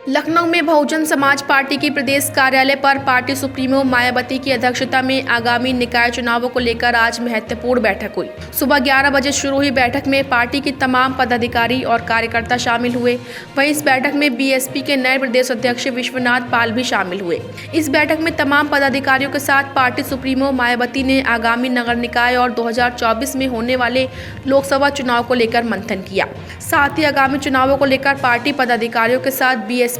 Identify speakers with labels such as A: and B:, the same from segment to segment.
A: लखनऊ में बहुजन समाज पार्टी की प्रदेश कार्यालय पर पार्टी सुप्रीमो मायावती की अध्यक्षता में आगामी निकाय चुनावों को लेकर आज महत्वपूर्ण बैठक हुई। सुबह 11 बजे शुरू हुई बैठक में पार्टी की तमाम पदाधिकारी और कार्यकर्ता शामिल हुए। वहीं इस बैठक में बीएसपी के नए प्रदेश अध्यक्ष विश्वनाथ पाल भी शामिल हुए। इस बैठक में तमाम पदाधिकारियों के साथ पार्टी सुप्रीमो मायावती ने आगामी नगर निकाय और 2024 में होने वाले लोकसभा चुनाव को लेकर मंथन किया। साथ ही आगामी चुनावों को लेकर पार्टी पदाधिकारियों के साथ बीएसपी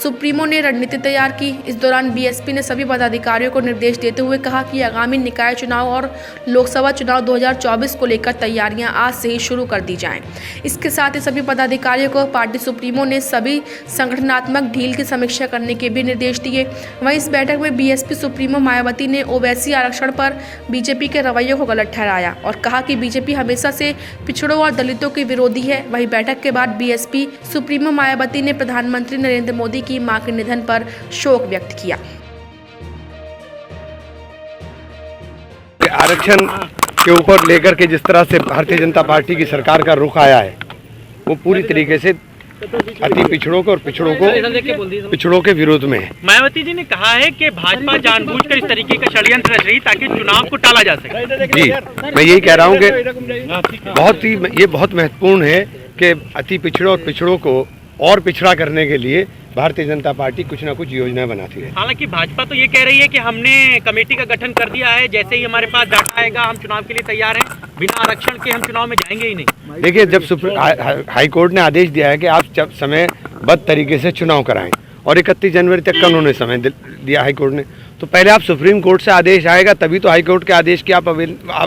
A: सुप्रीमो ने रणनीति तैयार की। इस दौरान बीएसपी ने सभी पदाधिकारियों को निर्देश देते हुए कहा कि आगामी निकाय चुनाव और लोकसभा चुनाव 2024 को लेकर तैयारियां आज से ही शुरू कर दी जाएं। इसके साथ ही सभी पदाधिकारियों को पार्टी सुप्रीमो ने सभी संगठनात्मक ढील की समीक्षा करने के भी निर्देश दिए। वहीं इस बैठक में बीएसपी सुप्रीमो मायावती ने ओवैसी आरक्षण पर बीजेपी के रवैये को गलत ठहराया और कहा कि बीजेपी हमेशा से पिछड़ों और दलितों की विरोधी है। वहीं बैठक के बाद बीएसपी सुप्रीमो मायावती ने प्रधानमंत्री नरेंद्र मोदी की मां के निधन पर शोक व्यक्त किया।
B: आरक्षण के ऊपर लेकर के जिस तरह से भारतीय जनता पार्टी की सरकार का रुख आया है वो पूरी तरीके से अति पिछड़ों को और पिछड़ों के विरोध में है।
C: मायावती जी ने कहा है कि भाजपा जानबूझकर इस तरीके का षड्यंत्र रच रही ताकि चुनाव को टाला जा सके।
B: जी, मैं यही कह रहा हूँ कि ये बहुत महत्वपूर्ण है कि अति पिछड़ों और पिछड़ों को और पिछड़ा करने के लिए भारतीय जनता पार्टी कुछ ना कुछ योजना बनाती है।
C: हालांकि भाजपा तो ये कह रही है कि हमने कमेटी का गठन कर दिया है, जैसे ही हमारे पास डाटा आएगा हम चुनाव के लिए तैयार हैं, बिना आरक्षण के हम चुनाव में जाएंगे ही नहीं।
B: देखिए, जब हाई कोर्ट ने आदेश दिया है कि आप जब समयबद्ध तरीके से चुनाव कराएं और 31 जनवरी तक का उन्होंने समय दिया हाई कोर्ट ने, तो पहले आप सुप्रीम कोर्ट से आदेश आएगा तभी तो हाई कोर्ट के आदेश की आप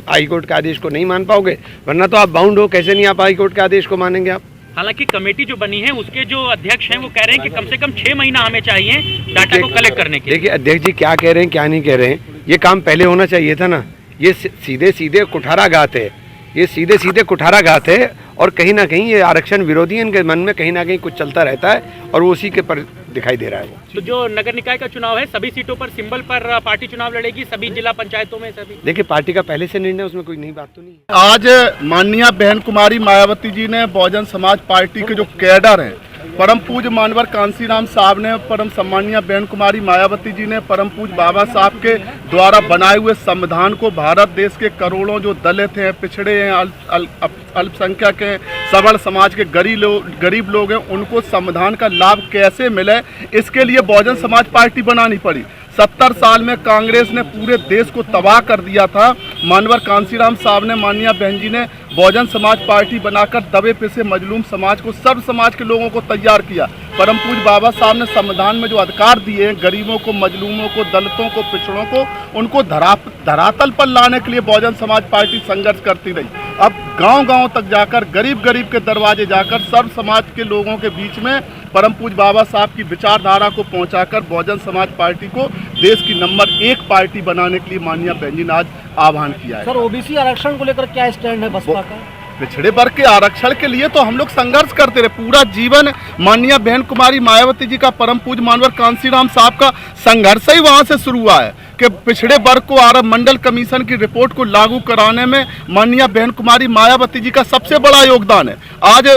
B: हाई कोर्ट के आदेश को नहीं मान पाओगे, वरना तो आप बाउंड हो। कैसे नहीं आप हाई कोर्ट के आदेश को मानेंगे आप?
C: हालांकि कमेटी जो बनी है उसके जो अध्यक्ष हैं वो कह रहे हैं कि कम से कम 6 महीना हमें चाहिए डाटा को कलेक्ट करने के लिए।
B: देखिए अध्यक्ष जी क्या कह रहे हैं क्या नहीं कह रहे हैं, ये काम पहले होना चाहिए था ना। ये सीधे सीधे कुठाराघात है, ये सीधे सीधे कुठाराघात है और कहीं ना कहीं ये आरक्षण विरोधी इनके मन में कहीं ना कहीं कुछ चलता रहता है और वो उसी के पर दिखाई दे रहा है।
C: तो जो नगर निकाय का चुनाव है सभी सीटों पर सिंबल पर पार्टी चुनाव लड़ेगी, सभी जिला पंचायतों में सभी।
B: देखिए पार्टी का पहले से निर्णय, उसमें कोई नई बात तो नहीं है।
D: आज माननीय बहन कुमारी मायावती जी ने बहुजन समाज पार्टी के जो कैडर हैं, परम पूज्य मानवर कांसीराम साहब ने, परम सम्मानीय बहन कुमारी मायावती जी ने परम पूज्य बाबा साहब के द्वारा बनाए हुए संविधान को भारत देश के करोड़ों जो दलित हैं, पिछड़े हैं, अल्पसंख्यक हैं, सबल समाज के गरीब लोग हैं, उनको संविधान का लाभ कैसे मिले, इसके लिए बहुजन समाज पार्टी बनानी पड़ी। 70 साल में कांग्रेस ने पूरे देश को तबाह कर दिया था। मानवर कांसीराम साहब ने, माननीय बहन जी ने बहुजन समाज पार्टी बनाकर दबे पिसे मजलूम समाज को, सर्व समाज के लोगों को तैयार किया। परम पूज्य बाबा साहब ने संविधान में जो अधिकार दिए हैं गरीबों को, मजलूमों को, दलितों को, पिछड़ों को, उनको धरातल पर लाने के लिए बहुजन समाज पार्टी संघर्ष करती रही। अब गांव-गांव तक जाकर, गरीब के दरवाजे जाकर, सर्व समाज के लोगों के बीच में परम पूज्य बाबा साहब की विचारधारा को पहुंचाकर बहुजन समाज पार्टी को देश की नंबर 1 पार्टी बनाने के लिए माननीय बहन जी ने आज आह्वान किया है।
E: सर, ओबीसी आरक्षण को लेकर क्या स्टैंड है बसपा का?
D: पिछड़े वर्ग के आरक्षण के लिए तो हम लोग संघर्ष करते रहे। पूरा जीवन माननीय बहन कुमारी मायावती जी का, परम पूज्य मानवर कांसीराम साहब का संघर्ष ही वहां से शुरू हुआ है कि पिछड़े वर्ग को आरक्षण मंडल कमीशन की रिपोर्ट को लागू कराने में माननीय बहन कुमारी मायावती जी का सबसे बड़ा योगदान है। आज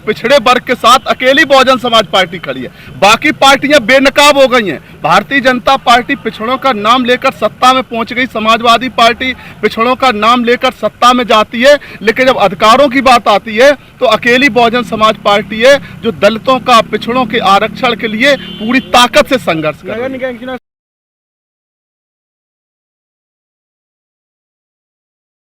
D: पिछड़े वर्ग के साथ अकेली बहुजन समाज पार्टी खड़ी है, बाकी पार्टियां बेनकाब हो गई हैं। भारतीय जनता पार्टी पिछड़ों का नाम लेकर सत्ता में पहुंच गई, समाजवादी पार्टी पिछड़ों का नाम लेकर सत्ता में जाती है, लेकिन जब अधिकारों की बात आती है तो अकेली बहुजन समाज पार्टी है जो दलितों का, पिछड़ों के आरक्षण के लिए पूरी ताकत से संघर्ष कर रही है।